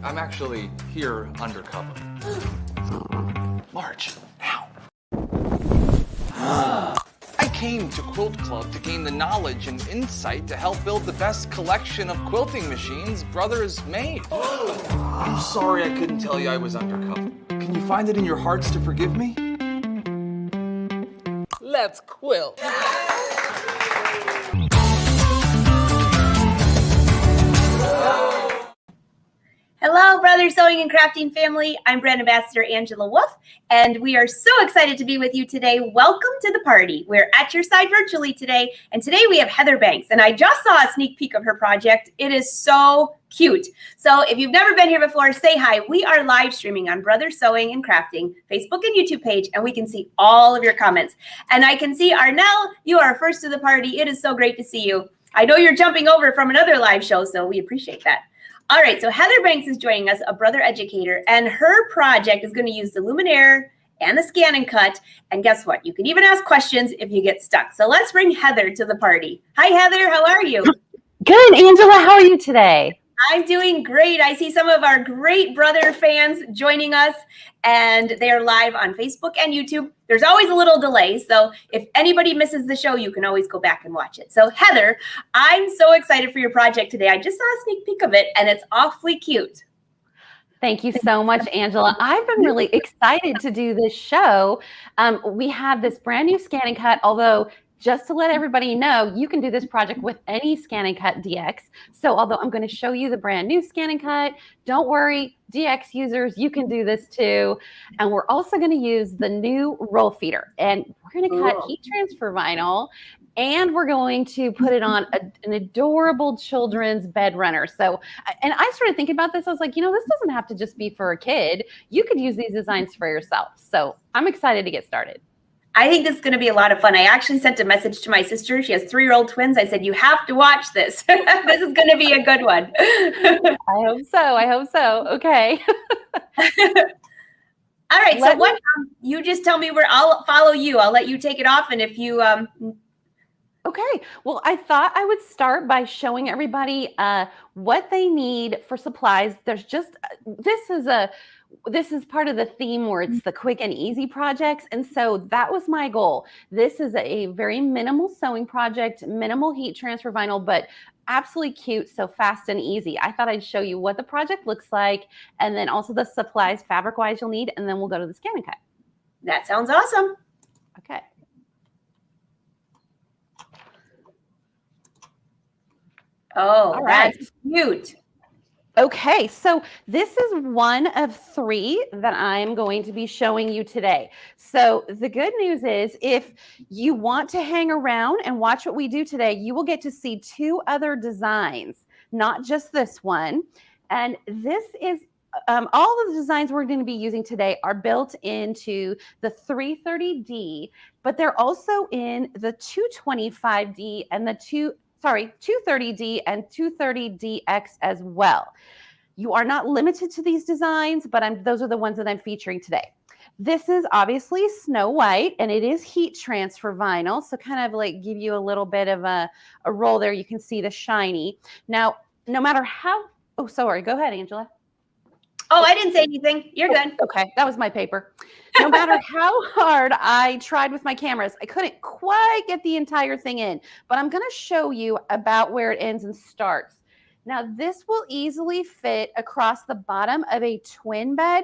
I'm actually here undercover. March, now. I came to Quilt Club to gain the knowledge and insight to help build the best collection of quilting machines Brothers made. I'm sorry I couldn't tell you I was undercover. Can you find it in your hearts to forgive me? Let's quilt. Hello, Brother Sewing and Crafting family. I'm Brand Ambassador Angela Wolf, and we are so excited to be with you today. Welcome to the party. We're at your side virtually today, and today we have Heather Banks, and I just saw a sneak peek of her project. It is so cute. So if you've never been here before, say hi. We are live streaming on Brother Sewing and Crafting Facebook and YouTube page, and we can see all of your comments. And I can see Arnell, you are first to the party. It is so great to see you. I know you're jumping over from another live show, so we appreciate that. All right, so Heather Banks is joining us, a Brother Educator, and her project is going to use the Luminaire and the ScanNCut. And guess what? You can even ask questions if you get stuck. So let's bring Heather to the party. Hi, Heather. How are you? Good, Angela. How are you today? I'm doing great. I see some of our great Brother fans joining us, and they are live on Facebook and YouTube. There's always a little delay, so if anybody misses the show, you can always go back and watch it. So Heather, I'm so excited for your project today. I just saw a sneak peek of it, and it's awfully cute. Thank you so much, Angela. I've been really excited to do this show. We have this brand new ScanNCut, although just to let everybody know, you can do this project with any ScanNCut DX. So although I'm going to show you the brand new ScanNCut, don't worry, DX users, you can do this too. And we're also going to use the new roll feeder. And we're going to cut heat transfer vinyl, and we're going to put it on an adorable children's bed runner. So, and I started thinking about this. I was like, this doesn't have to just be for a kid. You could use these designs for yourself. So I'm excited to get started. I think this is going to be a lot of fun. I actually sent a message to my sister. She has 3-year-old twins. I said, you have to watch this. This is going to be a good one. I hope so. I hope so. Okay. All right. So what, you just tell me where I'll follow you. I'll let you take it off. And if you, Okay. Well, I thought I would start by showing everybody what they need for supplies. There's just, this is part of the theme where it's the quick and easy projects. And so that was my goal. This is a very minimal sewing project, minimal heat transfer vinyl, but absolutely cute. So fast and easy. I thought I'd show you what the project looks like, and then also the supplies fabric wise you'll need. And then we'll go to the ScanNCut. That sounds awesome. Okay. Oh, that's cute. Okay, so this is one of 3 that I'm going to be showing you today. So the good news is if you want to hang around and watch what we do today, you will get to see 2 other designs, not just this one. And this is all of the designs we're going to be using today are built into the 330D, but they're also in the 225D and the 230D and 230DX as well. You are not limited to these designs, but those are the ones that I'm featuring today. This is obviously Snow White, and it is heat transfer vinyl. So kind of like give you a little bit of a roll there. You can see the shiny. Now, no matter how, oh, sorry, go ahead, Angela. Oh, I didn't say anything. You're good. Okay, that was my paper. No matter how hard I tried with my cameras, I couldn't quite get the entire thing in. But I'm going to show you about where it ends and starts. Now, this will easily fit across the bottom of a twin bed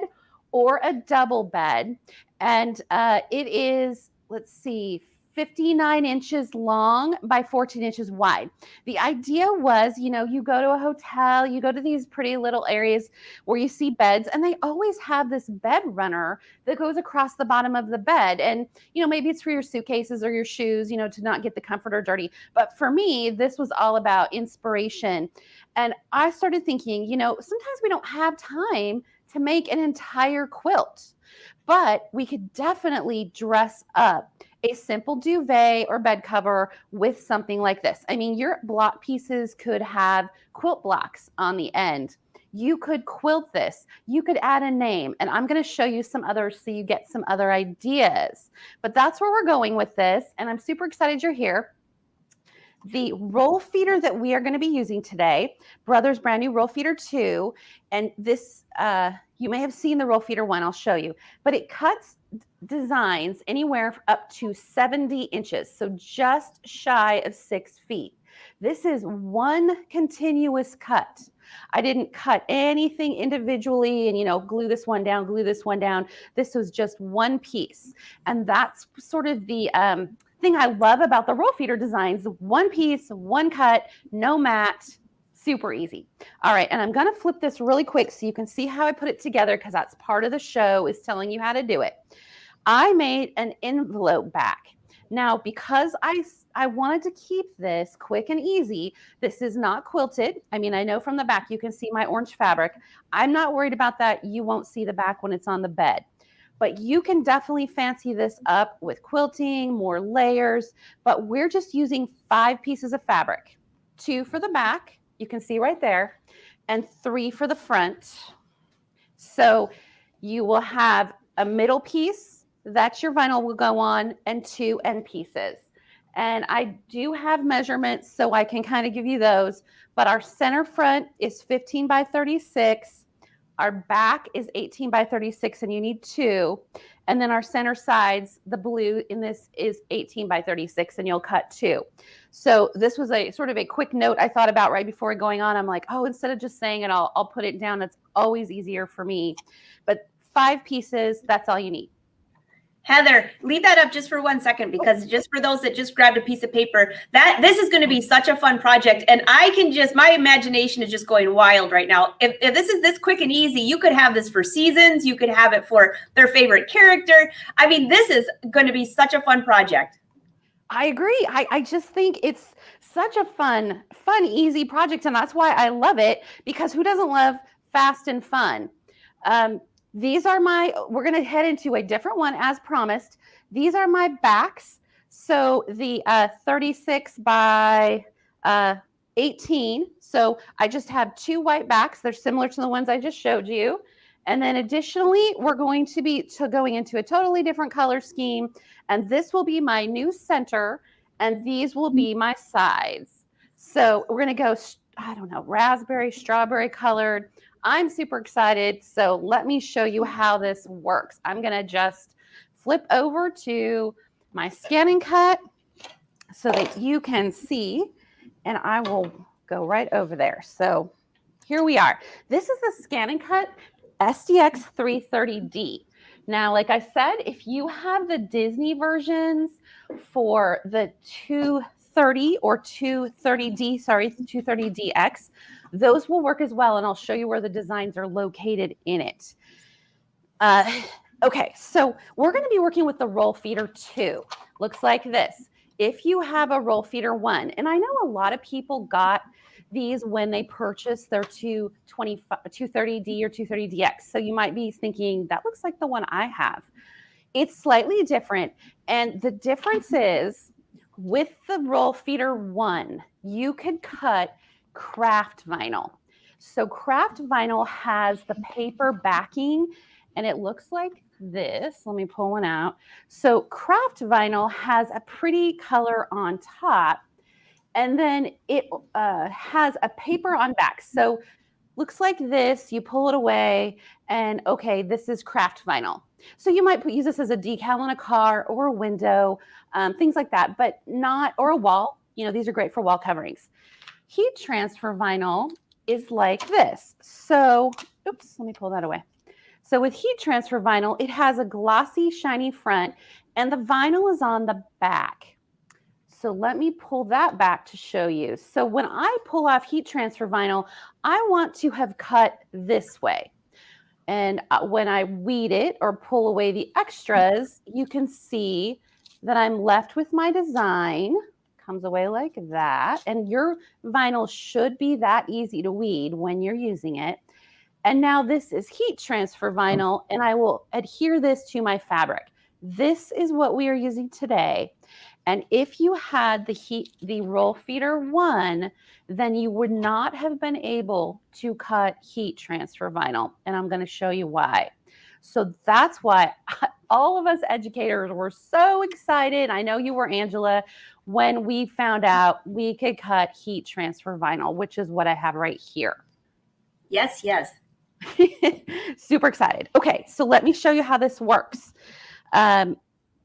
or a double bed. And it is, let's see, 59 inches long by 14 inches wide. The idea was, you go to a hotel, you go to these pretty little areas where you see beds, and they always have this bed runner that goes across the bottom of the bed. And, maybe it's for your suitcases or your shoes, to not get the comforter dirty. But for me, this was all about inspiration. And I started thinking, sometimes we don't have time to make an entire quilt, but we could definitely dress up a simple duvet or bed cover with something like this. I mean, your block pieces could have quilt blocks on the end. You could quilt this. You could add a name, and I'm going to show you some others so you get some other ideas. But that's where we're going with this, and I'm super excited you're here. The roll feeder that we are going to be using today, Brother's brand new roll feeder 2, and this, you may have seen the roll feeder 1, I'll show you, but it cuts designs anywhere up to 70 inches, so just shy of 6 feet. This is one continuous cut. I didn't cut anything individually and, glue this one down, glue this one down. This was just one piece. And that's sort of the thing I love about the roll feeder designs. One piece, one cut, no mat, super easy. All right, and I'm going to flip this really quick so you can see how I put it together, because that's part of the show, is telling you how to do it. I made an envelope back. Now, because I wanted to keep this quick and easy, this is not quilted. I mean, I know from the back you can see my orange fabric. I'm not worried about that. You won't see the back when it's on the bed. But you can definitely fancy this up with quilting, more layers. But we're just using 5 pieces of fabric. 2 for the back, you can see right there, and 3 for the front. So you will have a middle piece that your vinyl will go on, and 2 end pieces. And I do have measurements, so I can kind of give you those. But our center front is 15 by 36. Our back is 18 by 36, and you need 2. And then our center sides, the blue in this is 18 by 36, and you'll cut 2. So this was a sort of a quick note I thought about right before going on. I'm like, oh, instead of just saying it, I'll put it down. It's always easier for me. But 5 pieces, that's all you need. Heather, leave that up just for 1 second, because just for those that just grabbed a piece of paper, this is going to be such a fun project. And my imagination is just going wild right now. If this is this quick and easy, you could have this for seasons. You could have it for their favorite character. I mean, this is going to be such a fun project. I agree. I just think it's such a fun, easy project. And that's why I love it, because who doesn't love fast and fun? These are we're going to head into a different one as promised. These are my backs. So the 36 by 18. So I just have 2 white backs. They're similar to the ones I just showed you. And then additionally, we're going to be going into a totally different color scheme. And this will be my new center. And these will be my sides. So we're going to go, I don't know, raspberry, strawberry colored. I'm super excited. So let me show you how this works. I'm going to just flip over to my ScanNCut so that you can see, and I will go right over there. So here we are. This is the ScanNCut SDX 330D. Now, like I said, if you have the Disney versions for the 230 or 230DX, those will work as well, and I'll show you where the designs are located in it. Okay, so we're going to be working with the roll feeder 2. Looks like this. If you have a roll feeder 1, and I know a lot of people got these when they purchased their 230D or 230DX, so you might be thinking, that looks like the one I have. It's slightly different, and the difference is with the roll feeder 1, you could cut craft vinyl. So craft vinyl has the paper backing, and it looks like this. Let me pull one out. So craft vinyl has a pretty color on top, and then it has a paper on back. So looks like this. You pull it away, and okay, this is craft vinyl. So you might use this as a decal on a car or a window, things like that, but not, or a wall. These are great for wall coverings. Heat transfer vinyl is like this. So, oops, let me pull that away. So with heat transfer vinyl, it has a glossy, shiny front, and the vinyl is on the back. So let me pull that back to show you. So when I pull off heat transfer vinyl, I want to have cut this way. And when I weed it or pull away the extras, you can see that I'm left with my design. Comes away like that. And your vinyl should be that easy to weed when you're using it. And now this is heat transfer vinyl, and I will adhere this to my fabric. This is what we are using today. And if you had the roll feeder 1, then you would not have been able to cut heat transfer vinyl. And I'm going to show you why. So that's why all of us educators were so excited. I know you were, Angela, when we found out we could cut heat transfer vinyl, which is what I have right here. Yes, yes. Super excited. Okay, so let me show you how this works.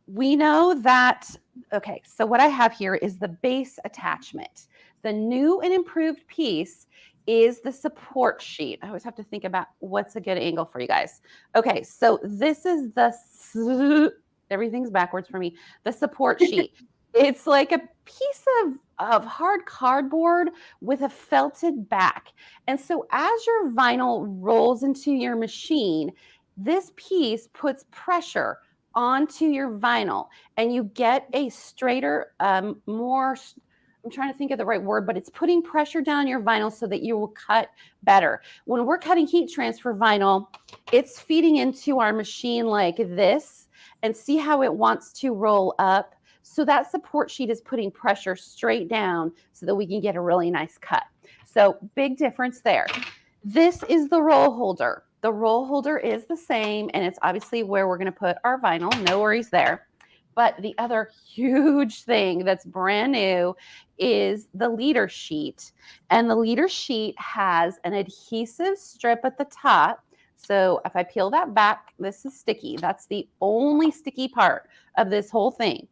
We know that, okay, so what I have here is the base attachment. The new and improved piece is the support sheet. I always have to think about what's a good angle for you guys. Okay, so this is the, everything's backwards for me, the support sheet. It's like a piece of hard cardboard with a felted back. And so as your vinyl rolls into your machine, this piece puts pressure onto your vinyl and you get a straighter, more, I'm trying to think of the right word, but it's putting pressure down your vinyl so that you will cut better. When we're cutting heat transfer vinyl, it's feeding into our machine like this, and see how it wants to roll up. So that support sheet is putting pressure straight down so that we can get a really nice cut. So big difference there. This is the roll holder. The roll holder is the same, and it's obviously where we're going to put our vinyl. No worries there. But the other huge thing that's brand new is the leader sheet. And the leader sheet has an adhesive strip at the top. So if I peel that back, this is sticky. That's the only sticky part of this whole thing.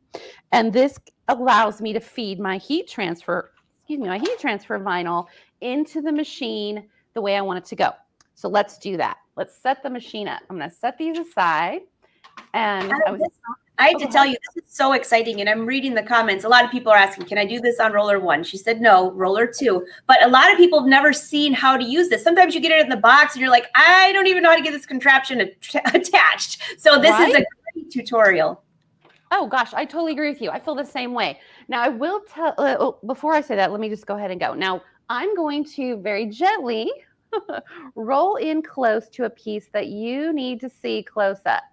And this allows me to feed my heat transfer vinyl into the machine the way I want it to go. So let's do that. Let's set the machine up. I'm going to set these aside. And I have to tell you, this is so exciting. And I'm reading the comments. A lot of people are asking, can I do this on roller 1? She said, no, roller 2. But a lot of people have never seen how to use this. Sometimes you get it in the box and you're like, I don't even know how to get this contraption attached. So this is a great tutorial. Oh gosh, I totally agree with you. I feel the same way. Now I will tell, before I say that, let me just go ahead and go. Now I'm going to very gently roll in close to a piece that you need to see close up.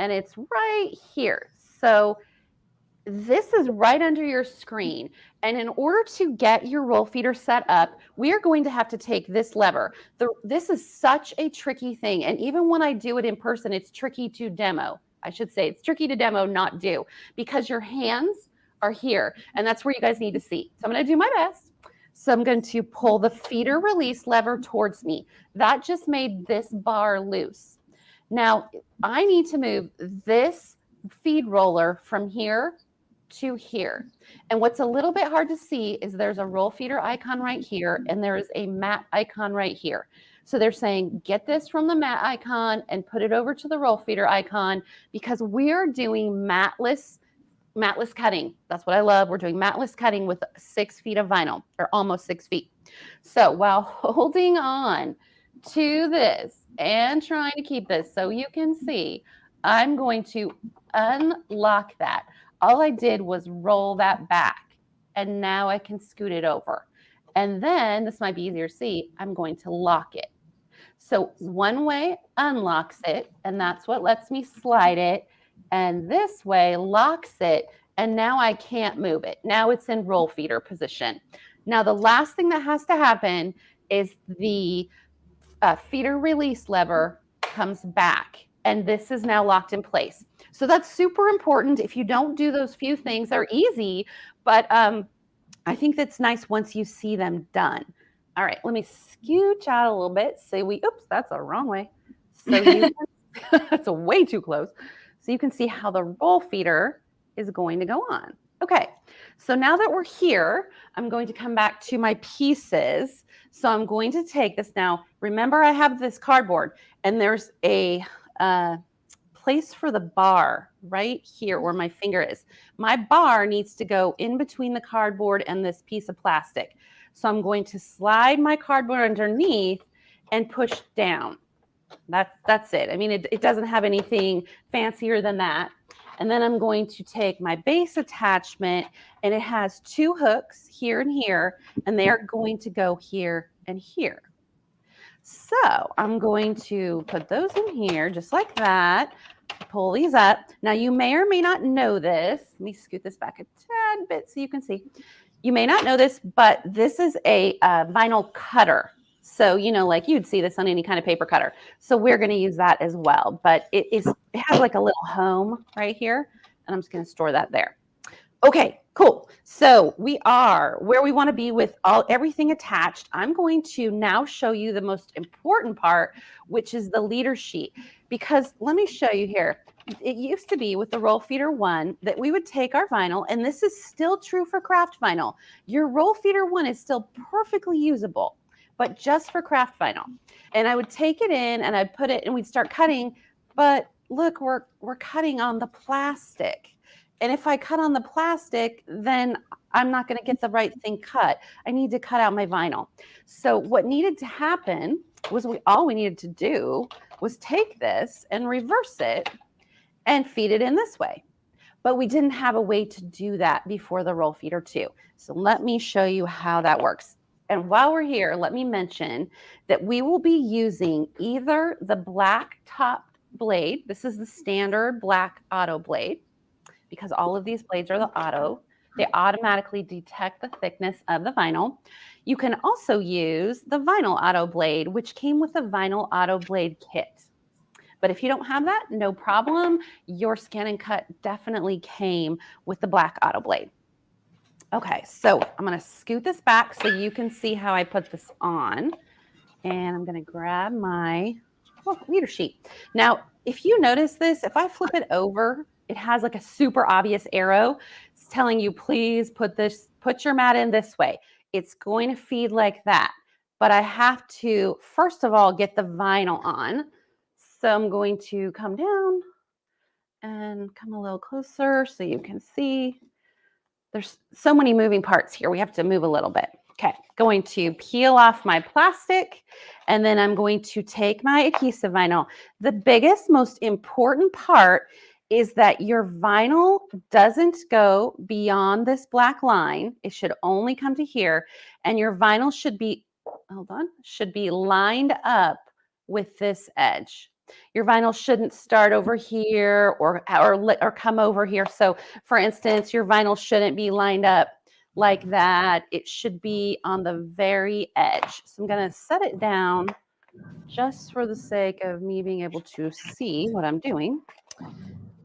And it's right here. So this is right under your screen. And in order to get your roll feeder set up, we are going to have to take this lever. This is such a tricky thing. And even when I do it in person, it's tricky to demo. I should say it's tricky to demo, not do, because your hands are here. And that's where you guys need to see. So I'm going to do my best. So I'm going to pull the feeder release lever towards me. That just made this bar loose. Now I need to move this feed roller from here to here. And what's a little bit hard to see is there's a roll feeder icon right here, and there is a mat icon right here. So they're saying, get this from the mat icon and put it over to the roll feeder icon, because we're doing matless cutting. That's what I love. We're doing matless cutting with 6 feet of vinyl, or almost 6 feet. So while holding on to this and trying to keep this so you can see, I'm going to unlock that. All I did was roll that back, and now I can scoot it over. And then, this might be easier to see, I'm going to lock it. So one way unlocks it, and that's what lets me slide it. And this way locks it, and now I can't move it. Now it's in roll feeder position. Now the last thing that has to happen is the feeder release lever comes back, and this is now locked in place. So that's super important. If you don't do those few things, they're easy, but I think that's nice once you see them done. All right, let me scooch out a little bit. Oops, that's the wrong way. So you can, that's way too close. So you can see how the roll feeder is going to go on. Okay, so now that we're here, I'm going to come back to my pieces. So I'm going to take this now. Remember, I have this cardboard, and there's a place for the bar right here where my finger is. My bar needs to go in between the cardboard and this piece of plastic. So I'm going to slide my cardboard underneath and push down. That's it. I mean, it doesn't have anything fancier than that. And then I'm going to take my base attachment, and it has 2 hooks here and here, and they are going to go here and here. So I'm going to put those in here just like that, pull these up. Now you may or may not know this. Let me scoot this back a tad bit so you can see. You may not know this, but this is a vinyl cutter. So, like you'd see this on any kind of paper cutter. So we're going to use that as well. But it has like a little home right here. And I'm just going to store that there. Okay, cool. So we are where we want to be with everything attached. I'm going to now show you the most important part, which is the leader sheet. Because let me show you here. It used to be with the Roll Feeder 1 that we would take our vinyl, and this is still true for craft vinyl. Your Roll Feeder 1 is still perfectly usable, but just for craft vinyl. And I would take it in and I'd put it and we'd start cutting, but look, we're cutting on the plastic. And if I cut on the plastic, then I'm not going to get the right thing cut. I need to cut out my vinyl. So what needed to happen was all we needed to do was take this and reverse it and feed it in this way. But we didn't have a way to do that before the Roll Feeder 2. So let me show you how that works. And while we're here, let me mention that we will be using either the black top blade. This is the standard black auto blade, because all of these blades are the auto. They automatically detect the thickness of the vinyl. You can also use the vinyl auto blade, which came with the vinyl auto blade kit. But if you don't have that, no problem. Your ScanNCut definitely came with the black auto blade. Okay, so I'm going to scoot this back so you can see how I put this on. And I'm going to grab my leader sheet. Now, if you notice this, if I flip it over, it has like a super obvious arrow. It's telling you, please put your mat in this way. It's going to feed like that. But I have to, first of all, get the vinyl on. So I'm going to come down and come a little closer so you can see. There's so many moving parts here. We have to move a little bit. Okay, going to peel off my plastic, and then I'm going to take my adhesive vinyl. The biggest, most important part is that your vinyl doesn't go beyond this black line. It should only come to here, and your vinyl should be, should be lined up with this edge. Your vinyl shouldn't start over here or come over here. So for instance, your vinyl shouldn't be lined up like that. It should be on the very edge. So I'm going to set it down just for the sake of me being able to see what I'm doing.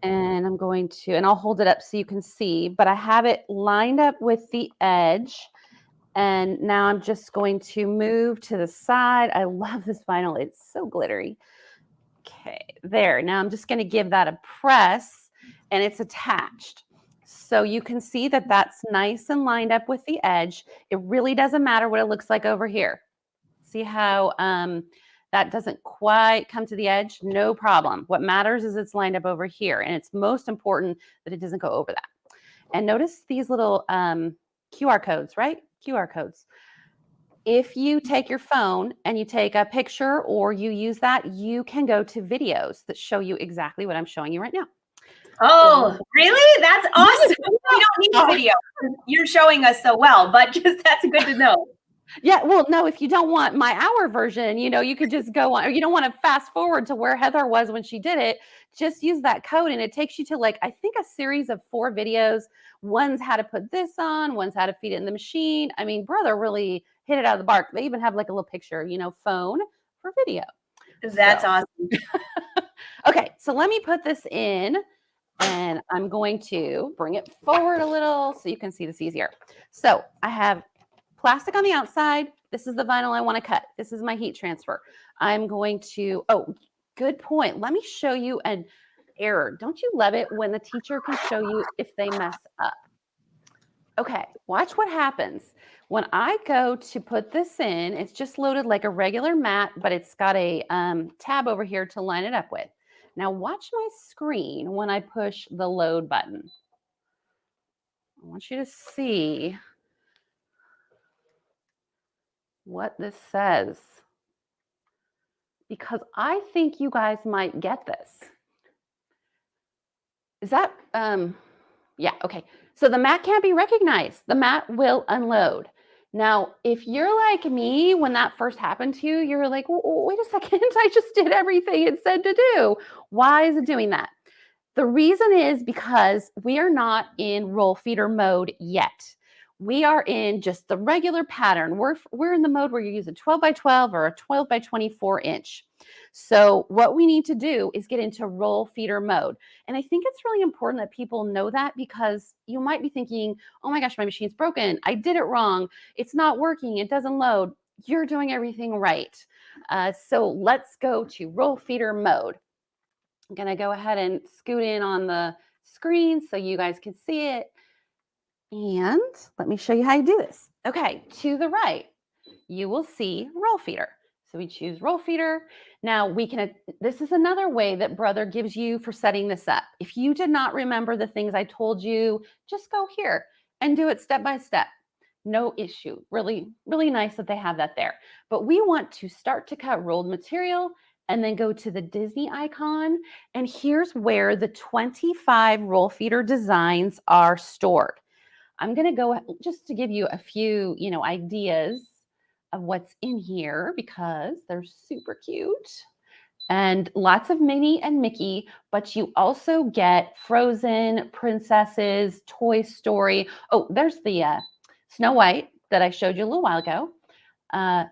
And I'm going to, and I'll hold it up so you can see, but I have it lined up with the edge. And now I'm just going to move to the side. I love this vinyl. It's so glittery. Okay, there. Now I'm just going to give that a press, and it's attached. So you can see that that's nice and lined up with the edge. It really doesn't matter what it looks like over here. See how that doesn't quite come to the edge? No problem. What matters is it's lined up over here, and it's most important that it doesn't go over that. And notice these little QR codes, right? QR codes. If you take your phone and you take a picture or you use that, you can go to videos that show you exactly what I'm showing you right now. Oh, really? That's awesome. We don't need a video. You're showing us so well, but just that's good to know. Yeah, well, no, if you don't want my hour version, you could just go on, or you don't want to fast forward to where Heather was when she did it, just use that code and it takes you to I think a series of 4 videos. One's how to put this on, one's how to feed it in the machine. I mean, brother really hit it out of the park. They even have a little picture, phone for video. That's awesome. Okay, so let me put this in. And I'm going to bring it forward a little so you can see this easier. So I have plastic on the outside. This is the vinyl I want to cut. This is my heat transfer. I'm going to, good point. Let me show you an error. Don't you love it when the teacher can show you if they mess up? Okay, watch what happens. When I go to put this in, it's just loaded like a regular mat, but it's got a tab over here to line it up with. Now watch my screen when I push the load button. I want you to see what this says, because I think you guys might get this. Is that, yeah, okay. So the mat can't be recognized. The mat will unload. Now, if you're like me, when that first happened to you, you're like, well, wait a second, I just did everything it said to do. Why is it doing that? The reason is because we are not in roll feeder mode yet. we are in just the regular pattern. We're in the mode where you use a 12 by 12 or a 12 by 24 inch. So what we need to do is get into roll feeder mode. And I think it's really important that people know that, because you might be thinking, oh my gosh, my machine's broken. I did it wrong. It's not working. It doesn't load. You're doing everything right. So let's go to roll feeder mode. I'm going to go ahead and scoot in on the screen so you guys can see it. And let me show you how you do this. Okay, to the right, you will see roll feeder. So we choose roll feeder. Now we can, this is another way that Brother gives you for setting this up. If you did not remember the things I told you, just go here and do it step by step. No issue. Really, really nice that they have that there. But we want to start to cut rolled material and then go to the Disney icon. And here's where the 25 roll feeder designs are stored. I'm going to go just to give you a few, ideas of what's in here, because they're super cute and lots of Minnie and Mickey, but you also get Frozen, Princesses, Toy Story. Oh, there's the Snow White that I showed you a little while ago.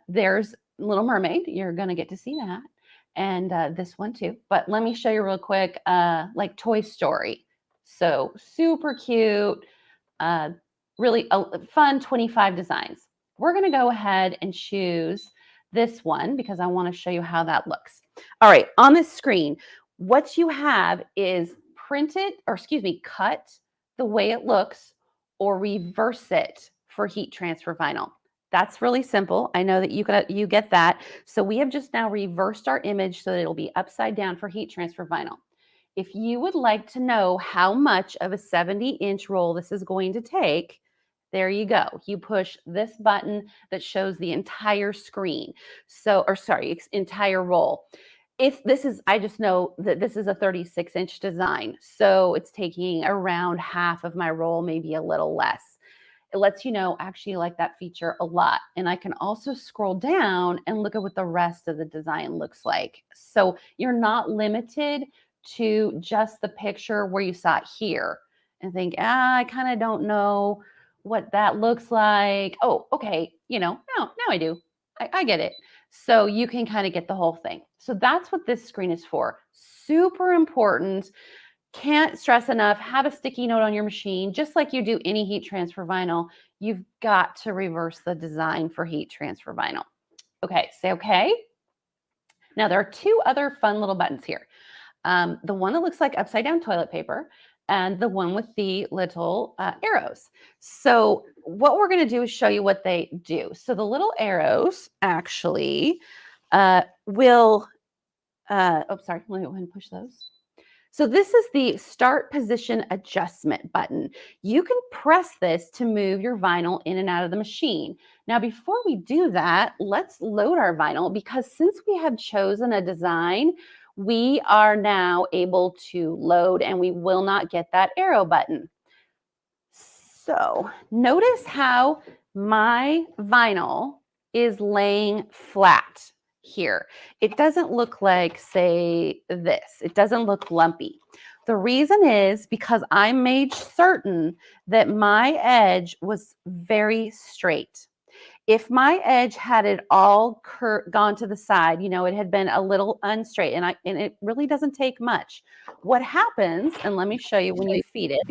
There's Little Mermaid. You're going to get to see that. And this one too. But let me show you real quick, like Toy Story. So super cute. Really fun 25 designs. We're going to go ahead and choose this one because I want to show you how that looks. All right, on this screen, what you have is cut the way it looks, or reverse it for heat transfer vinyl. That's really simple. I know that you get that. So we have just now reversed our image so that it'll be upside down for heat transfer vinyl. If you would like to know how much of a 70-inch roll this is going to take, there you go. You push this button that shows the entire screen. Entire roll. I just know that this is a 36-inch design. So it's taking around half of my roll, maybe a little less. It lets you know, actually like that feature a lot. And I can also scroll down and look at what the rest of the design looks like. So you're not limited to just the picture where you saw it here and think, I kind of don't know what that looks like. Oh, okay. Now I do. I get it. So you can kind of get the whole thing. So that's what this screen is for. Super important. Can't stress enough. Have a sticky note on your machine, just like you do any heat transfer vinyl. You've got to reverse the design for heat transfer vinyl. Okay, say okay. Now there are two other fun little buttons here. The one that looks like upside down toilet paper, and the one with the little arrows. So what we're going to do is show you what they do. So the little arrows actually will, let me go ahead and push those. So this is the start position adjustment button. You can press this to move your vinyl in and out of the machine. Now, before we do that, let's load our vinyl, because since we have chosen a design, we are now able to load, and we will not get that arrow button. So notice how my vinyl is laying flat here. It doesn't look like, say, this. It doesn't look lumpy. The reason is because I made certain that my edge was very straight. If my edge had it all gone to the side, it had been a little unstraight, and it really doesn't take much. What happens, and let me show you when you feed it.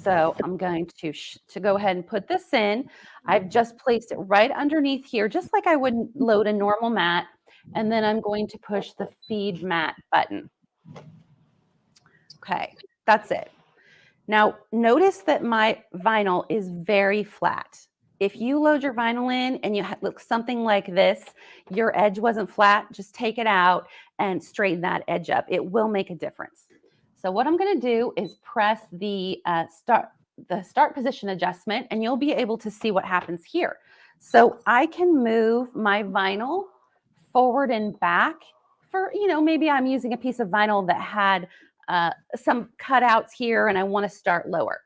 So I'm going to go ahead and put this in. I've just placed it right underneath here, just like I would load a normal mat. And then I'm going to push the feed mat button. Okay, that's it. Now, notice that my vinyl is very flat. If you load your vinyl in and you look something like this, your edge wasn't flat, just take it out and straighten that edge up. It will make a difference. So what I'm going to do is press the start position adjustment, and you'll be able to see what happens here. So I can move my vinyl forward and back for, maybe I'm using a piece of vinyl that had some cutouts here and I want to start lower.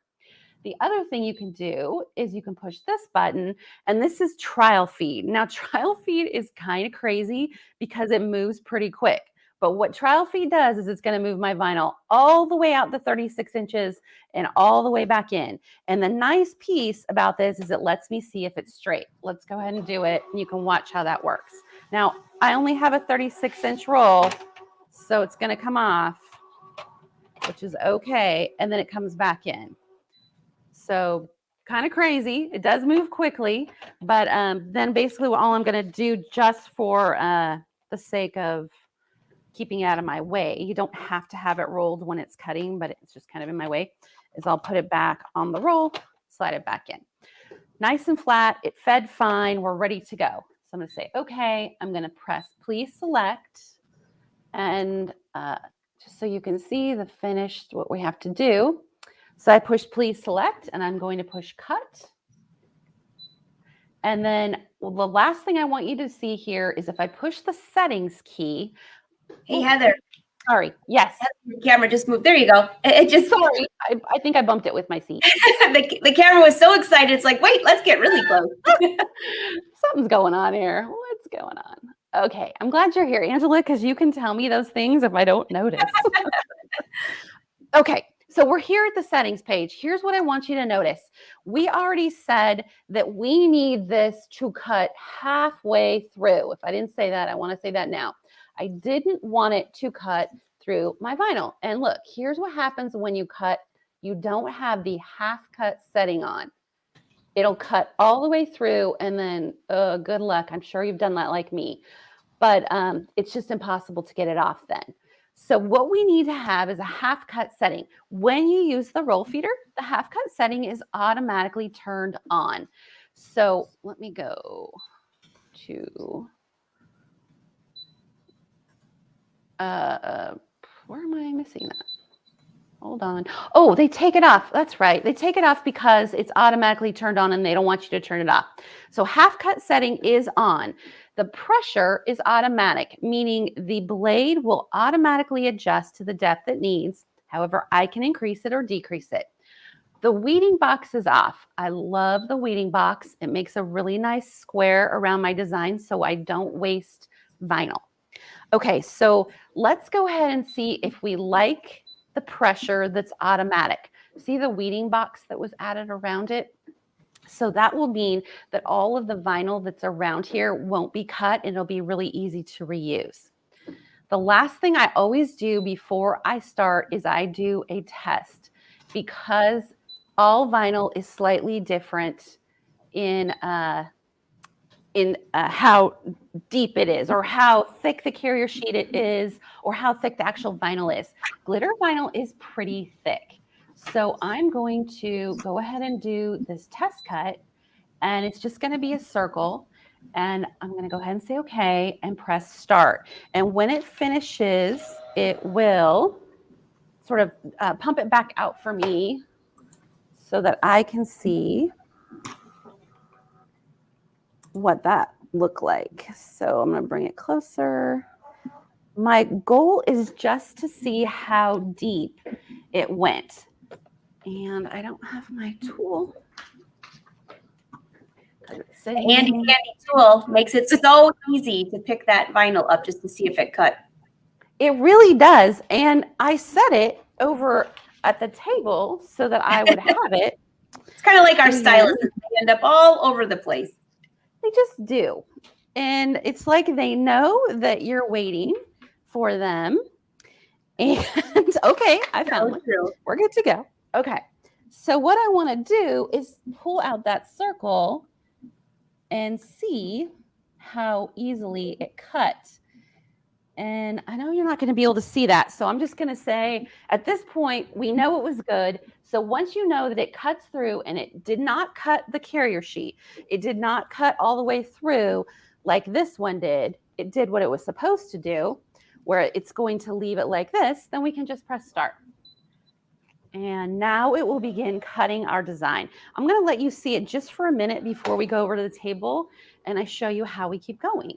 The other thing you can do is you can push this button, and this is trial feed. Now, trial feed is kind of crazy because it moves pretty quick. But what trial feed does is it's going to move my vinyl all the way out to 36 inches and all the way back in. And the nice piece about this is it lets me see if it's straight. Let's go ahead and do it. And you can watch how that works. Now, I only have a 36-inch roll, so it's going to come off, which is okay. And then it comes back in. So kind of crazy. It does move quickly, but then basically all I'm going to do, just for the sake of keeping it out of my way, you don't have to have it rolled when it's cutting, but it's just kind of in my way, is I'll put it back on the roll, slide it back in. Nice and flat. It fed fine. We're ready to go. So I'm going to say, okay, I'm going to press please select. And just so you can see the finished, what we have to do. So I push please select, and I'm going to push cut. And then the last thing I want you to see here is if I push the settings key. Hey, Heather. Sorry. Yes. The camera just moved. There you go. It just. Sorry. I think I bumped it with my seat. the camera was so excited. It's like, wait, let's get really close. Something's going on here. What's going on? Okay. I'm glad you're here, Angela, because you can tell me those things if I don't notice. Okay. So we're here at the settings page. Here's what I want you to notice. We already said that we need this to cut halfway through. If I didn't say that, I want to say that now. I didn't want it to cut through my vinyl. And look, here's what happens when you cut. You don't have the half cut setting on. It'll cut all the way through, and then good luck. I'm sure you've done that like me, but it's just impossible to get it off then. So what we need to have is a half cut setting. When you use the roll feeder, the half cut setting is automatically turned on. So let me go to, where am I missing that? Hold on. Oh, they take it off. That's right. They take it off because it's automatically turned on and they don't want you to turn it off. So half cut setting is on. The pressure is automatic, meaning the blade will automatically adjust to the depth it needs. However, I can increase it or decrease it. The weeding box is off. I love the weeding box. It makes a really nice square around my design so I don't waste vinyl. Okay, so let's go ahead and see if we like the pressure that's automatic. See the weeding box that was added around it? So that will mean that all of the vinyl that's around here won't be cut, and it'll be really easy to reuse. The last thing I always do before I start is I do a test, because all vinyl is slightly different in how deep it is, or how thick the carrier sheet it is, or how thick the actual vinyl is. Glitter vinyl is pretty thick. So I'm going to go ahead and do this test cut, and it's just going to be a circle, and I'm going to go ahead and say okay and press start. And when it finishes, it will sort of pump it back out for me so that I can see what that looked like. So I'm going to bring it closer. My goal is just to see how deep it went. And I don't have my tool. The handy dandy tool makes it so easy to pick that vinyl up just to see if it cut. It really does. And I set it over at the table so that I would have it. It's kind of like our stylists. They end up all over the place. They just do. And it's like they know that you're waiting for them. And okay, I found one. We're good to go. Okay. So what I want to do is pull out that circle and see how easily it cut. And I know you're not going to be able to see that. So I'm just going to say at this point, we know it was good. So once you know that it cuts through and it did not cut the carrier sheet, it did not cut all the way through like this one did. It did what it was supposed to do, where it's going to leave it like this, then we can just press start. And now it will begin cutting our design. I'm going to let you see it just for a minute before we go over to the table and I show you how we keep going.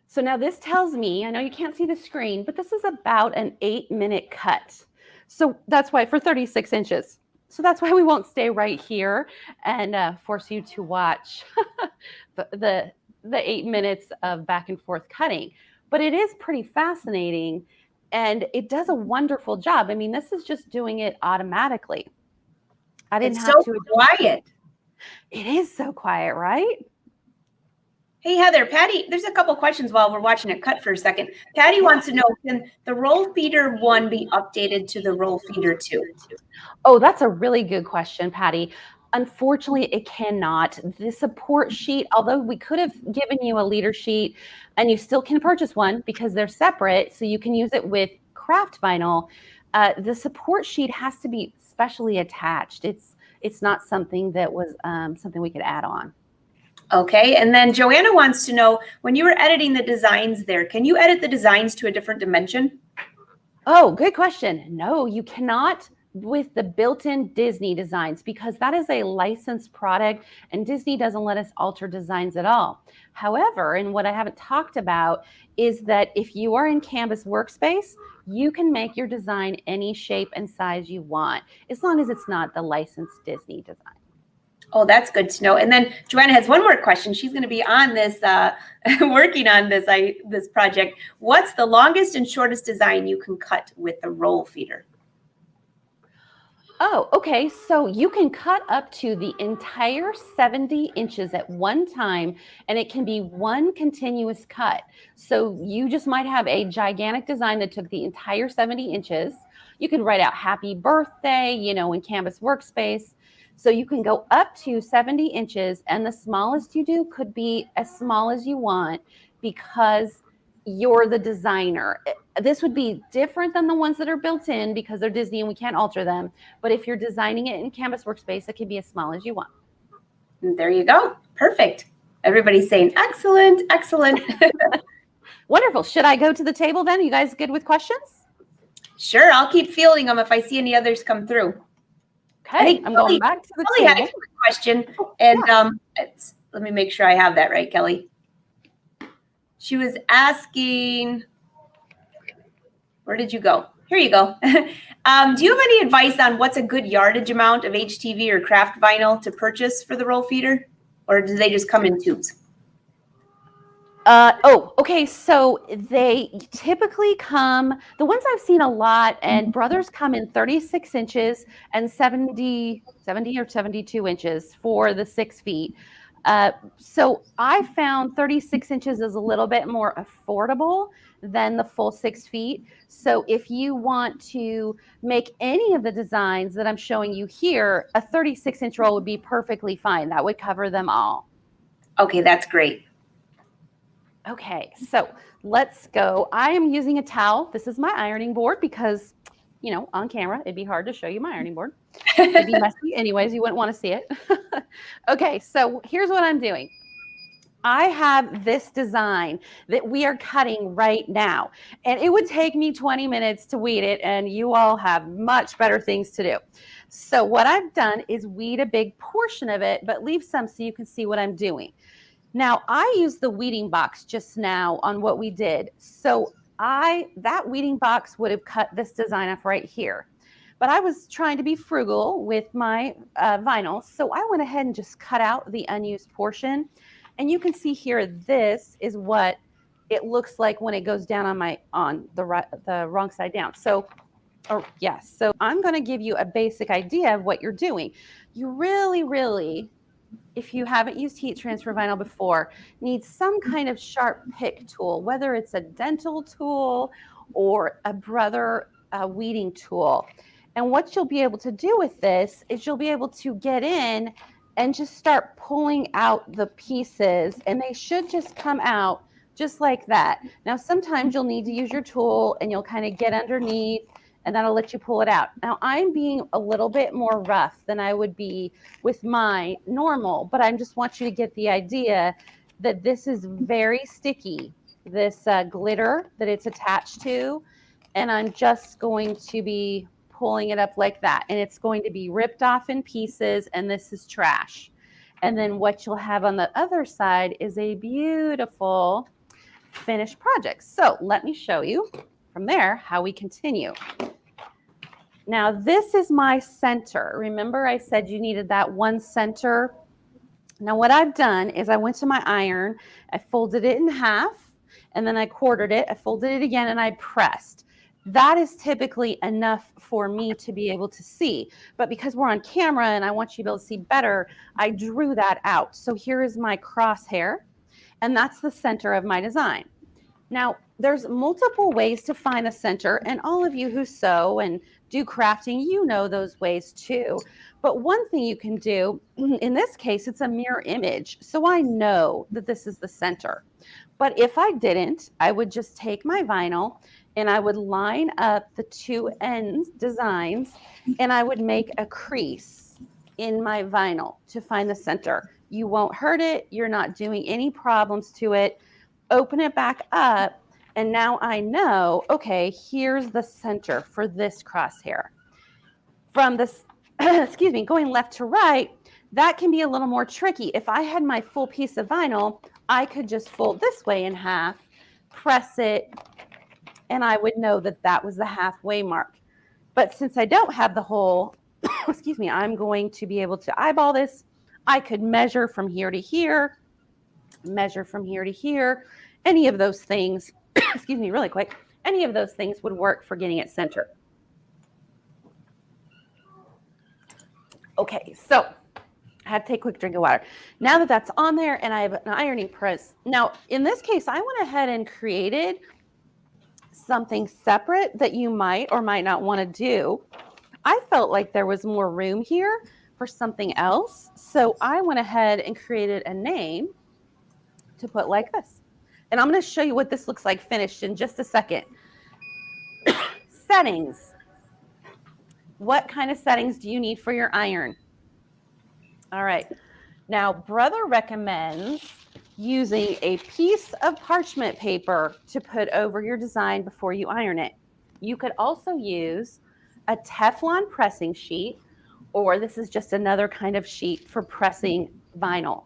So now this tells me, I know you can't see the screen, but this is about an 8-minute cut. So that's why for 36 inches. So that's why we won't stay right here and force you to watch the 8 minutes of back and forth cutting. But it is pretty fascinating, and it does a wonderful job. I mean, this is just doing it automatically. I didn't It's have so to. quiet. It is so quiet, right? Hey, Heather, Patty, there's a couple questions while we're watching it cut for a second. Patty wants to know, can the roll feeder 1 be updated to the roll feeder 2? Oh, that's a really good question, Patty. Unfortunately, it cannot. The support sheet, although we could have given you a leader sheet, and you still can purchase one because they're separate, so you can use it with craft vinyl. The support sheet has to be specially attached. It's not something that was something we could add on. Okay, and then Joanna wants to know, when you were editing the designs there, can you edit the designs to a different dimension? Oh, good question. No, you cannot with the built-in Disney designs because that is a licensed product and Disney doesn't let us alter designs at all. However, and what I haven't talked about is that if you are in Canvas Workspace, you can make your design any shape and size you want, as long as it's not the licensed Disney design. Oh, that's good to know. And then Joanna has one more question. She's going to be on this, working on this project. What's the longest and shortest design you can cut with the roll feeder? Oh, okay. So you can cut up to the entire 70 inches at one time, and it can be one continuous cut. So you just might have a gigantic design that took the entire 70 inches. You can write out happy birthday, in Canvas Workspace. So you can go up to 70 inches, and the smallest you do could be as small as you want because you're the designer. This would be different than the ones that are built in because they're Disney and we can't alter them. But if you're designing it in Canvas Workspace, it can be as small as you want. There you go. Perfect. Everybody's saying, excellent, excellent. Wonderful. Should I go to the table then? You guys good with questions? Sure. I'll keep fielding them if I see any others come through. Okay, I'm going back to the Kelly table. had a question, and let me make sure I have that right, Kelly. She was asking, where did you go? Here you go. Do you have any advice on what's a good yardage amount of HTV or craft vinyl to purchase for the roll feeder, or do they just come in tubes? Okay. So they typically come, the ones I've seen a lot, and Brothers come in 36 inches and 70 or 72 inches for the 6 feet. So I found 36 inches is a little bit more affordable than the full 6 feet. So if you want to make any of the designs that I'm showing you here, a 36-inch roll would be perfectly fine. That would cover them all. Okay, that's great. Okay, so let's go. I am using a towel. This is my ironing board because, on camera, it'd be hard to show you my ironing board. It'd be messy anyways. You wouldn't want to see it. Okay, so here's what I'm doing. I have this design that we are cutting right now, and it would take me 20 minutes to weed it, and you all have much better things to do. So what I've done is weed a big portion of it, but leave some so you can see what I'm doing. Now, I used the weeding box just now on what we did. So that weeding box would have cut this design off right here. But I was trying to be frugal with my vinyl. So I went ahead and just cut out the unused portion. And you can see here, this is what it looks like when it goes down on the wrong side down. So I'm going to give you a basic idea of what you're doing. You really, if you haven't used heat transfer vinyl before, need some kind of sharp pick tool, whether it's a dental tool or a Brother weeding tool. And what you'll be able to do with this is you'll be able to get in and just start pulling out the pieces, and they should just come out just like that. Now, sometimes you'll need to use your tool and you'll kind of get underneath, and that'll let you pull it out. Now, I'm being a little bit more rough than I would be with my normal, but I just want you to get the idea that this is very sticky, this glitter that it's attached to, and I'm just going to be pulling it up like that, and it's going to be ripped off in pieces, and this is trash. And then what you'll have on the other side is a beautiful finished project. So let me show you from there how we continue. Now this is my center. Remember I said you needed that one center. Now what I've done is I went to my iron, I folded it in half, and then I quartered it, I folded it again, and I pressed. That is typically enough for me to be able to see. But because we're on camera and I want you to be able to see better, I drew that out. So here is my crosshair, and that's the center of my design. Now, there's multiple ways to find the center, and all of you who sew and do crafting, you know those ways too. But one thing you can do, in this case, it's a mirror image. So I know that this is the center. But if I didn't, I would just take my vinyl and I would line up the two ends designs and I would make a crease in my vinyl to find the center. You won't hurt it. You're not doing any problems to it. Open it back up, and now I know, okay, here's the center for this crosshair. From this, excuse me, going left to right, that can be a little more tricky. If I had my full piece of vinyl, I could just fold this way in half, press it, and I would know that that was the halfway mark. But since I don't have the whole, excuse me, I'm going to be able to eyeball this. I could measure from here to here, measure from here to here. Any of those things, excuse me, really quick, any of those things would work for getting it centered. Okay, so I had to take a quick drink of water. Now that that's on there and I have an ironing press. Now, in this case, I went ahead and created something separate that you might or might not want to do. I felt like there was more room here for something else. So I went ahead and created a name to put like this. And I'm going to show you what this looks like finished in just a second. Settings. What kind of settings do you need for your iron? All right. Now, Brother recommends using a piece of parchment paper to put over your design before you iron it. You could also use a Teflon pressing sheet, or this is just another kind of sheet for pressing vinyl.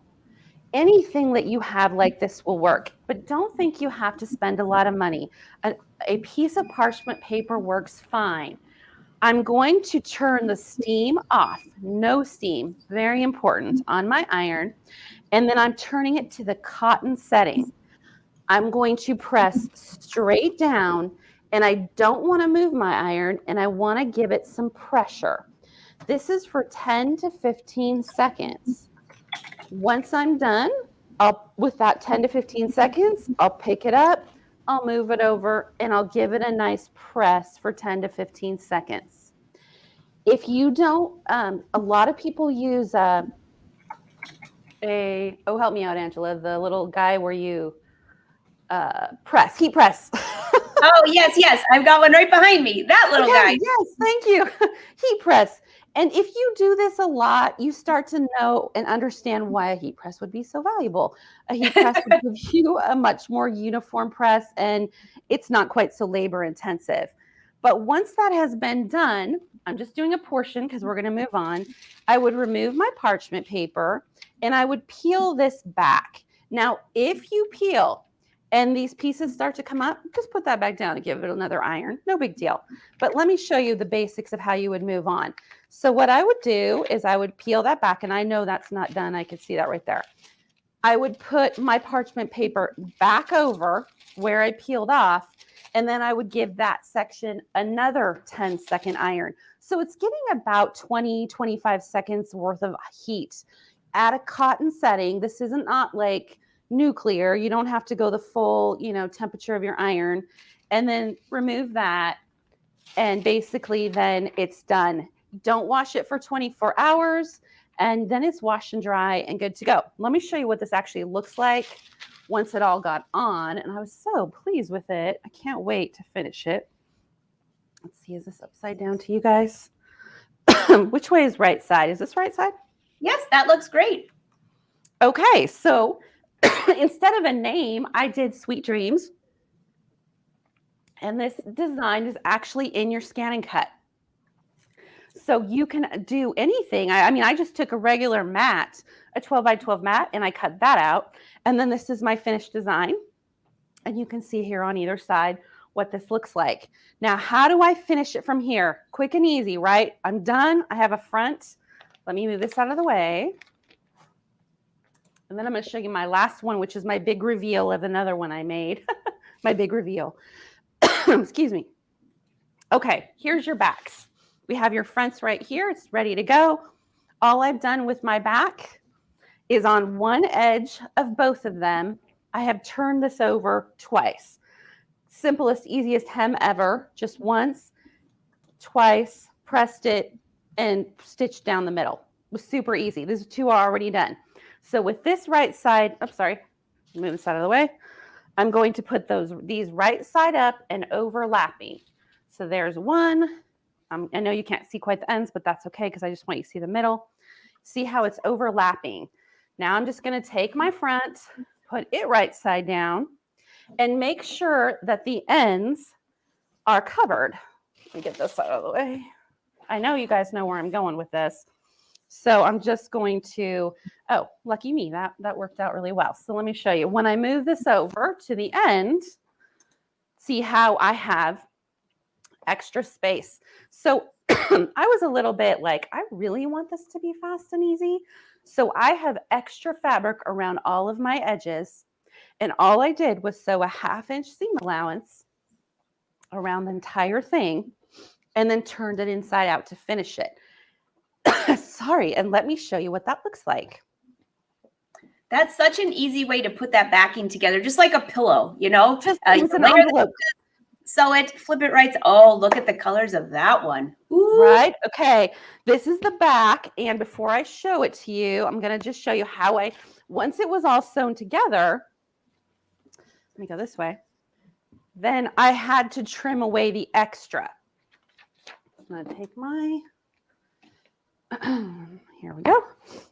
Anything that you have like this will work, but don't think you have to spend a lot of money. A piece of parchment paper works fine. I'm going to turn the steam off, no steam, very important, on my iron, and then I'm turning it to the cotton setting. I'm going to press straight down, and I don't want to move my iron, and I want to give it some pressure. This is for 10 to 15 seconds. Once I'm done, with that 10 to 15 seconds, I'll pick it up, I'll move it over, and I'll give it a nice press for 10 to 15 seconds. If you don't, a lot of people use oh, help me out, Angela, the little guy where you press, heat press. Oh, yes. I've got one right behind me. That little guy. Yes, thank you. Heat press. And if you do this a lot, you start to know and understand why a heat press would be so valuable. A heat press would give you a much more uniform press, and it's not quite so labor intensive. But once that has been done, I'm just doing a portion because we're going to move on. I would remove my parchment paper and I would peel this back. Now, if you peel and these pieces start to come up, just put that back down and give it another iron. No big deal. But let me show you the basics of how you would move on. So what I would do is I would peel that back, and I know that's not done. I could see that right there. I would put my parchment paper back over where I peeled off, and then I would give that section another 10-second iron. So it's getting about 20, 25 seconds worth of heat at a cotton setting. This isn't not like nuclear. You don't have to go the full, temperature of your iron, and then remove that. And basically then it's done. Don't wash it for 24 hours, and then it's wash and dry and good to go. Let me show you what this actually looks like once it all got on. And I was so pleased with it. I can't wait to finish it. Let's see, is this upside down to you guys? Which way is right side? Is this right side? Yes, that looks great. Okay, so instead of a name, I did Sweet Dreams. And this design is actually in your ScanNCut. So you can do anything. I just took a regular mat, a 12 by 12 mat, and I cut that out. And then this is my finished design. And you can see here on either side what this looks like. Now, how do I finish it from here? Quick and easy, right? I'm done. I have a front. Let me move this out of the way. And then I'm going to show you my last one, which is my big reveal of another one I made. My big reveal. Excuse me. Okay, here's your backs. We have your fronts right here. It's ready to go. All I've done with my back is on one edge of both of them, I have turned this over twice. Simplest, easiest hem ever. Just once, twice, pressed it, and stitched down the middle. It was super easy. These two are already done. So with this right side, oops, sorry, move this out of the way. I'm going to put these right side up and overlapping. So there's one. I know you can't see quite the ends, but that's okay because I just want you to see the middle. See how it's overlapping. Now I'm just going to take my front, put it right side down, and make sure that the ends are covered. Let me get this out of the way. I know you guys know where I'm going with this. So I'm just going to, oh, lucky me, that worked out really well. So let me show you. When I move this over to the end, see how I have extra space. So I was a little bit like, I really want this to be fast and easy. So I have extra fabric around all of my edges. And all I did was sew a 1/2-inch seam allowance around the entire thing and then turned it inside out to finish it. Sorry, and let me show you what that looks like. That's such an easy way to put that backing together, just like a pillow, you know? Just use an envelope. Sew it, flip it right. Oh, look at the colors of that one. Ooh. Right? Okay. This is the back. And before I show it to you, I'm going to just show you how once it was all sewn together, let me go this way. Then I had to trim away the extra. I'm going to take my, here we go.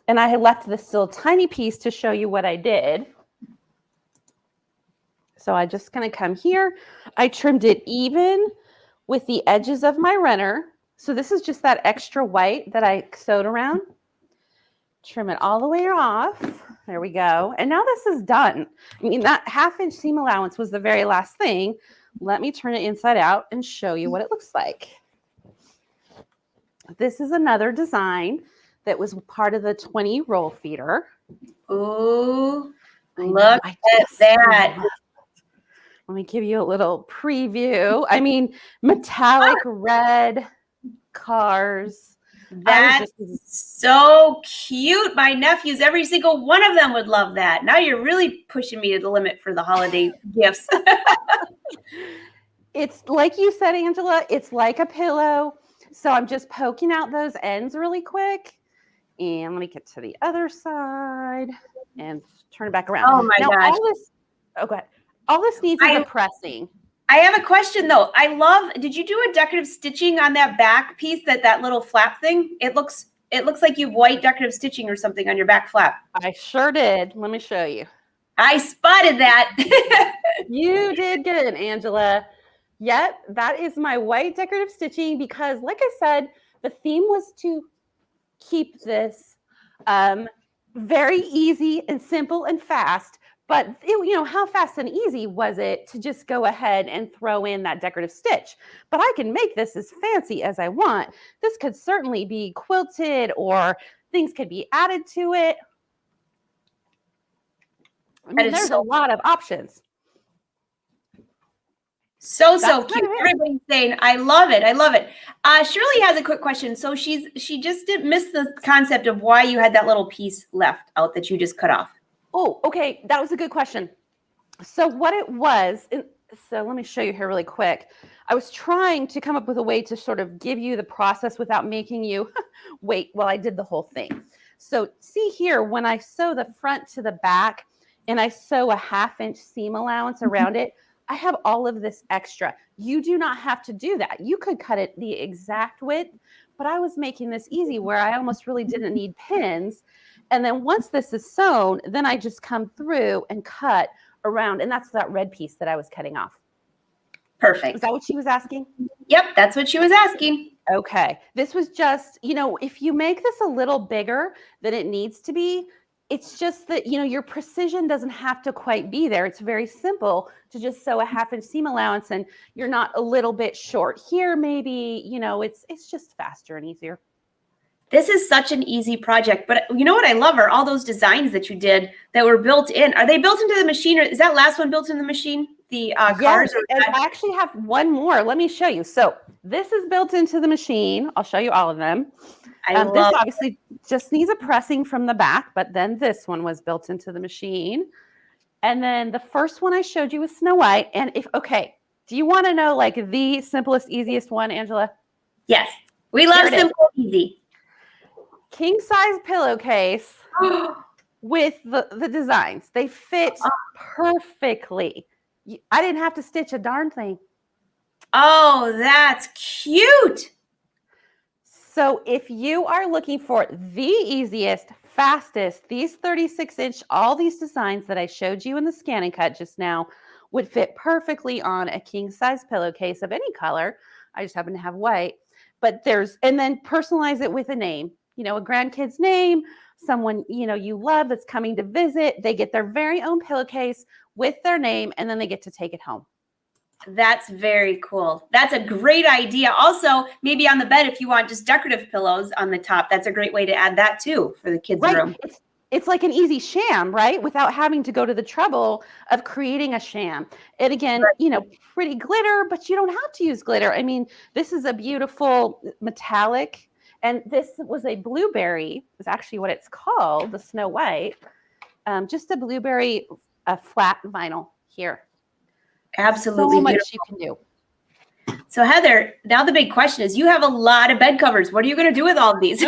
And I had left this little tiny piece to show you what I did. So I'm just going to come here. I trimmed it even with the edges of my runner. So this is just that extra white that I sewed around. Trim it all the way off. There we go. And now this is done. I mean, that 1/2-inch seam allowance was the very last thing. Let me turn it inside out and show you what it looks like. This is another design that was part of the 20 roll feeder. Ooh, look at that. Let me give you a little preview. I mean, metallic red cars. That's so cute. My nephews, every single one of them would love that. Now you're really pushing me to the limit for the holiday gifts. It's like you said, Angela, it's like a pillow. So I'm just poking out those ends really quick. And let me get to the other side and turn it back around. Oh my gosh. All this needs is a pressing. I have a question though. Did you do a decorative stitching on that back piece, that little flap thing? It looks like you have white decorative stitching or something on your back flap. I sure did. Let me show you. I spotted that. You did good, Angela. Yep, that is my white decorative stitching because like I said, the theme was to keep this very easy and simple and fast. But how fast and easy was it to just go ahead and throw in that decorative stitch? But I can make this as fancy as I want. This could certainly be quilted or things could be added to it. I mean, there's a lot of options. So cute. Everybody's saying, I love it. I love it. Shirley has a quick question. So she just didn't miss the concept of why you had that little piece left out that you just cut off. Oh, okay. That was a good question. So what it was, so let me show you here really quick. I was trying to come up with a way to sort of give you the process without making you wait while I did the whole thing. So see here, when I sew the front to the back and I sew a 1/2-inch seam allowance around it, I have all of this extra. You do not have to do that. You could cut it the exact width, but I was making this easy where I almost really didn't need pins. And then once this is sewn, then I just come through and cut around. And that's that red piece that I was cutting off. Perfect. Is that what she was asking? Yep, that's what she was asking. Okay. This was just, if you make this a little bigger than it needs to be, It's just that, your precision doesn't have to quite be there. It's very simple to just sew a 1/2-inch seam allowance and you're not a little bit short here. Maybe, it's just faster and easier. This is such an easy project, but you know what I love are all those designs that you did that were built in. Are they built into the machine, or is that last one built in the machine? The cars? Yes, and I actually have one more. Let me show you. So this is built into the machine. I'll show you all of them. This obviously just needs a pressing from the back, but then this one was built into the machine. And then the first one I showed you was Snow White. And do you want to know like the simplest, easiest one, Angela? Yes, we love simple, easy. King size pillowcase with the designs. They fit perfectly. I didn't have to stitch a darn thing. Oh, that's cute. So if you are looking for the easiest, fastest, these 36-inch, all these designs that I showed you in the ScanNCut just now would fit perfectly on a king size pillowcase of any color. I just happen to have white, but and then personalize it with a name. A grandkid's name, someone, you love that's coming to visit. They get their very own pillowcase with their name, and then they get to take it home. That's very cool. That's a great idea. Also, maybe on the bed, if you want just decorative pillows on the top, that's a great way to add that too for the kids' room. It's like an easy sham, right? Without having to go to the trouble of creating a sham. And again, pretty glitter, but you don't have to use glitter. I mean, this is a beautiful metallic. And this was a blueberry, is actually what it's called, the Snow White. Just a blueberry, a flat vinyl here. Absolutely so much beautiful. You can do. So Heather, now the big question is, you have a lot of bed covers. What are you going to do with all of these?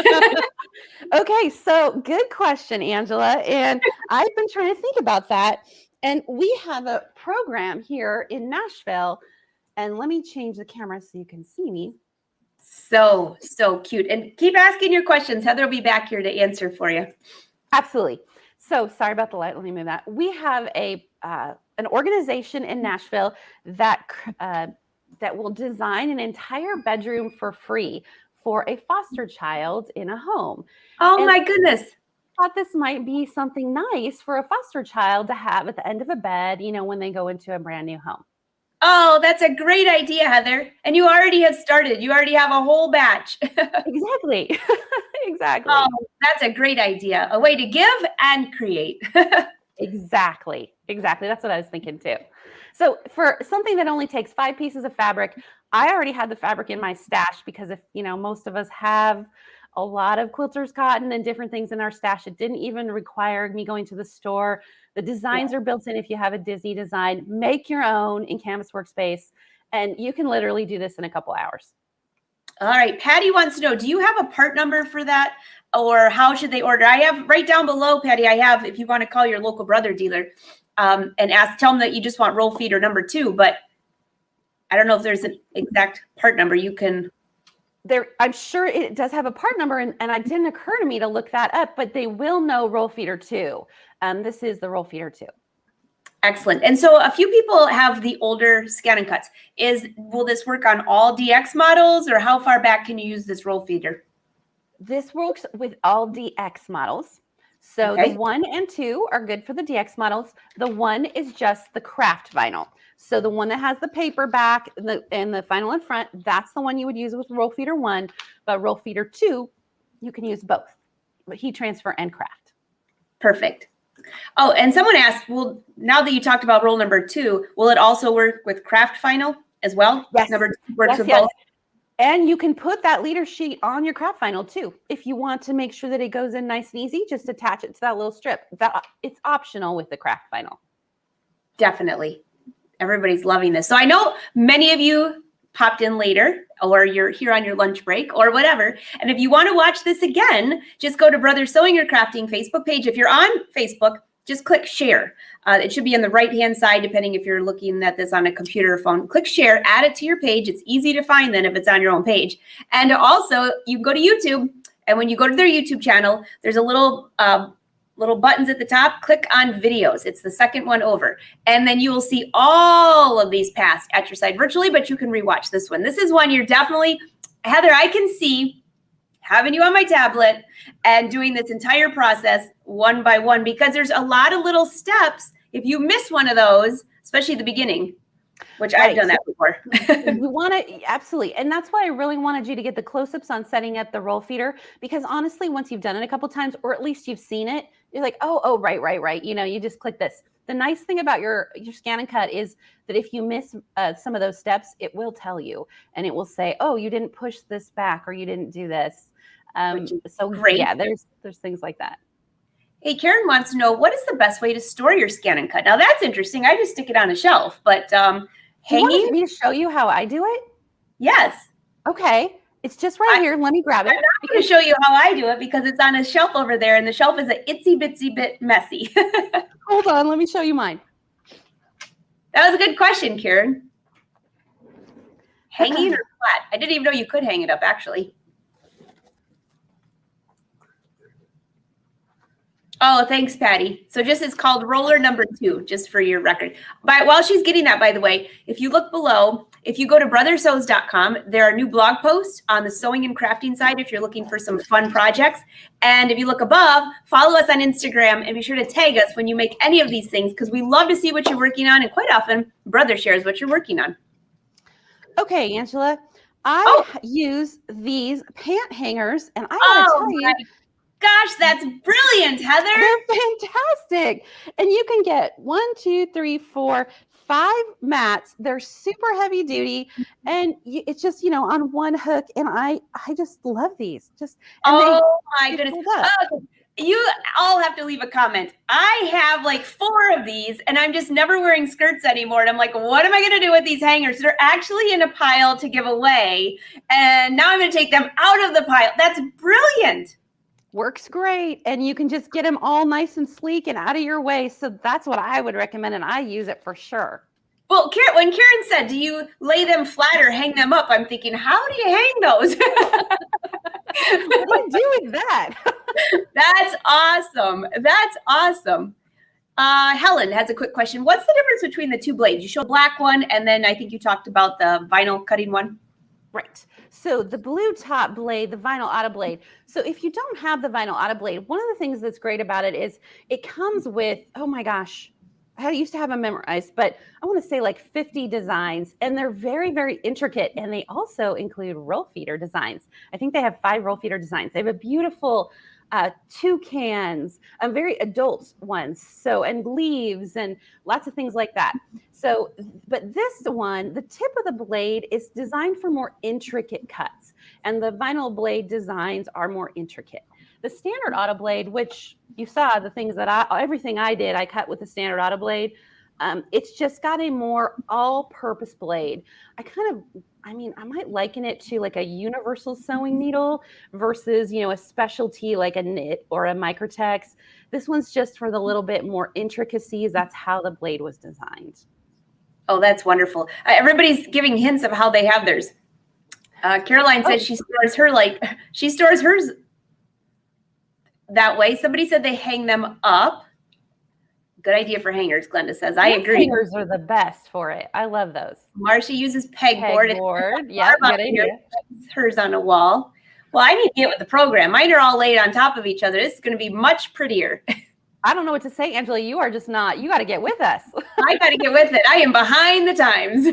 Okay, so good question, Angela. And I've been trying to think about that. And we have a program here in Nashville. And let me change the camera so you can see me. So cute. And keep asking your questions. Heather will be back here to answer for you. Absolutely. So sorry about the light. Let me move that. We have an organization in Nashville that will design an entire bedroom for free for a foster child in a home. Oh, my goodness. I thought this might be something nice for a foster child to have at the end of a bed, when they go into a brand new home. Oh, that's a great idea, Heather. And you already have started. You already have a whole batch. Exactly. Exactly. Oh, that's a great idea. A way to give and create. Exactly. That's what I was thinking too. So for something that only takes 5 pieces of fabric, I already had the fabric in my stash because if, most of us have a lot of quilters cotton and different things in our stash. It didn't even require me going to the store. The designs are built in if you have a Disney design. Make your own in Canvas Workspace, and you can literally do this in a couple hours. All right. Patty wants to know, do you have a part number for that, or how should they order? I have right down below, Patty, I have, if you want to call your local brother dealer and tell them that you just want roll feeder number 2, but I don't know if there's an exact part number you can. I'm sure it does have a part number, and it didn't occur to me to look that up, but they will know roll feeder 2. This is the roll feeder 2. Excellent. And so a few people have the older ScanNCuts. Will this work on all DX models, or how far back can you use this roll feeder? This works with all DX models. So the 1 and 2 are good for the DX models. The 1 is just the craft vinyl. So the one that has the paper back and the vinyl in front, that's the one you would use with roll feeder 1. But roll feeder 2, you can use both, heat transfer and craft. Perfect. Oh, and someone asked, well, now that you talked about roll number 2, will it also work with craft vinyl as well? Yes. Number 2 works with both. And you can put that leader sheet on your craft vinyl too. If you want to make sure that it goes in nice and easy, just attach it to that little strip. It's optional with the craft vinyl. Definitely. Everybody's loving this. So I know many of you popped in later, or you're here on your lunch break or whatever. And if you want to watch this again, just go to Brother Sewing or Crafting Facebook page. If you're on Facebook, just click share. It should be on the right-hand side, depending if you're looking at this on a computer or phone. Click share, add it to your page. It's easy to find then if it's on your own page. And also, you can go to YouTube, and when you go to their YouTube channel, there's a little buttons at the top. Click on videos. It's the second one over. And then you will see all of these past at your side virtually, but you can rewatch this one. This is one you're definitely, Heather, I can see having you on my tablet and doing this entire process one by one, because there's a lot of little steps. If you miss one of those, especially the beginning, which I've done that before. You want to, absolutely. And that's why I really wanted you to get the close-ups on setting up the roll feeder, because honestly, once you've done it a couple times, or at least you've seen it, you're like, oh, right. You know, you just click this. The nice thing about your ScanNCut is that if you miss some of those steps, it will tell you, and it will say, oh, you didn't push this back, or you didn't do this. So great. Yeah, there's things like that. Hey, Karen wants to know, what is the best way to store your ScanNCut? Now that's interesting. I just stick it on a shelf, but hanging. You want me to show you how I do it? Yes. Okay. It's just right here. Let me grab it. I'm not going to show you how I do it because it's on a shelf over there, and the shelf is a itsy bitsy bit messy. Hold on. Let me show you mine. That was a good question, Karen. Hanging or flat? I didn't even know you could hang it up, actually. Oh, thanks, Patty. So just it's called roller number 2, just for your record. But while she's getting that, by the way, if you look below, if you go to brothersews.com, there are new blog posts on the sewing and crafting side if you're looking for some fun projects. And if you look above, follow us on Instagram and be sure to tag us when you make any of these things, because we love to see what you're working on. And quite often, Brother shares what you're working on. Okay, Angela, I use these pant hangers, and I gotta tell you, gosh, that's brilliant, Heather. They're fantastic. And you can get 1, 2, 3, 4, 5 mats. They're super heavy duty, and it's just, you know, on one hook. And I just love these. Oh my goodness. You all have to leave a comment. I have like 4 of these, and I'm just never wearing skirts anymore. And I'm like, what am I going to do with these hangers? They're actually in a pile to give away. And now I'm going to take them out of the pile. That's brilliant. Works great. And you can just get them all nice and sleek and out of your way. So that's what I would recommend. And I use it for sure. Well, when Karen said, do you lay them flat or hang them up? I'm thinking, how do you hang those? What do I do with that? That's awesome. That's awesome. Helen has a quick question. What's the difference between the 2 blades? You showed black one, and then I think you talked about the vinyl cutting one. Right. So the blue top blade, the vinyl auto blade. So if you don't have the vinyl auto blade, one of the things that's great about it is it comes with, oh my gosh, I used to have them memorized, but I want to say like 50 designs, and they're very, very intricate. And they also include roll feeder designs. I think they have 5 roll feeder designs. They have a beautiful toucans, very adult ones. So, and leaves and lots of things like that. So, but this one, the tip of the blade is designed for more intricate cuts, and the vinyl blade designs are more intricate. The standard auto blade, which you saw the things that everything I did, I cut with the standard auto blade. It's just got a more all-purpose blade. I might liken it to like a universal sewing needle versus, a specialty like a knit or a microtex. This one's just for the little bit more intricacies. That's how the blade was designed. Oh, that's wonderful. Everybody's giving hints of how they have theirs. Caroline says she stores hers that way. Somebody said they hang them up. Good idea for hangers, Glenda says. I agree. Hangers are the best for it. I love those. Marcia uses pegboard. Yeah, good idea. Hers on a wall. Well, I need to get with the program. Mine are all laid on top of each other. This is going to be much prettier. I don't know what to say, Angela. You are just not. You got to get with us. I got to get with it. I am behind the times.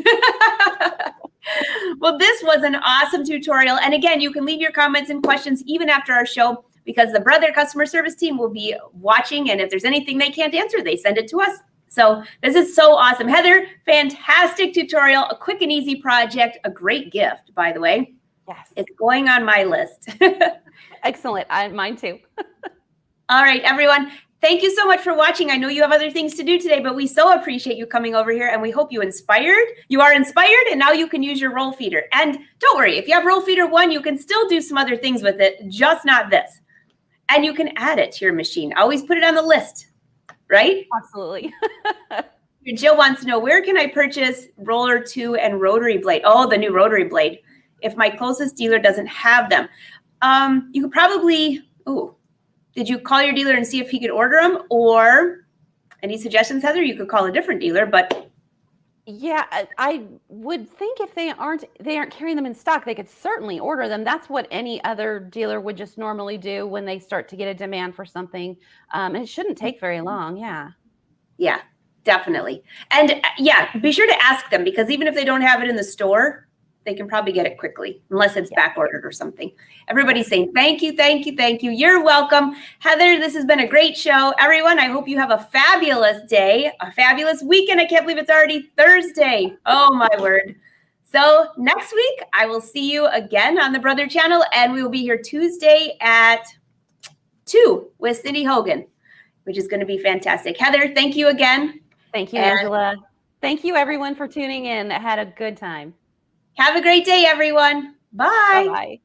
Well, this was an awesome tutorial. And again, you can leave your comments and questions even after our show, because the Brother customer service team will be watching. And if there's anything they can't answer, they send it to us. So this is so awesome. Heather, fantastic tutorial, a quick and easy project, a great gift, by the way. Yes. It's going on my list. Excellent. Mine too. All right, everyone. Thank you so much for watching. I know you have other things to do today, but we so appreciate you coming over here, and we hope you are inspired, and now you can use your roll feeder. And don't worry, if you have roll feeder 1, you can still do some other things with it, just not this. And you can add it to your machine. Always put it on the list, right? Absolutely. Jill wants to know, where can I purchase roller 2 and rotary blade? Oh, the new rotary blade. If my closest dealer doesn't have them. You could probably, did you call your dealer and see if he could order them? Or any suggestions, Heather? You could call a different dealer, but Yeah, I would think if they aren't carrying them in stock, they could certainly order them. That's what any other dealer would just normally do when they start to get a demand for something. And it shouldn't take very long. Yeah. Yeah, definitely. And yeah, be sure to ask them, because even if they don't have it in the store, they can probably get it quickly, unless it's back ordered or something. Everybody's saying thank you, thank you, thank you. You're welcome. Heather, this has been a great show. Everyone, I hope you have a fabulous day, a fabulous weekend. I can't believe it's already Thursday. Oh my word. So next week, I will see you again on the Brother Channel, and we will be here Tuesday at 2 with Cindy Hogan, which is going to be fantastic. Heather, thank you again. Thank you, Angela. Thank you, everyone, for tuning in. I had a good time. Have a great day, everyone. Bye. Bye-bye.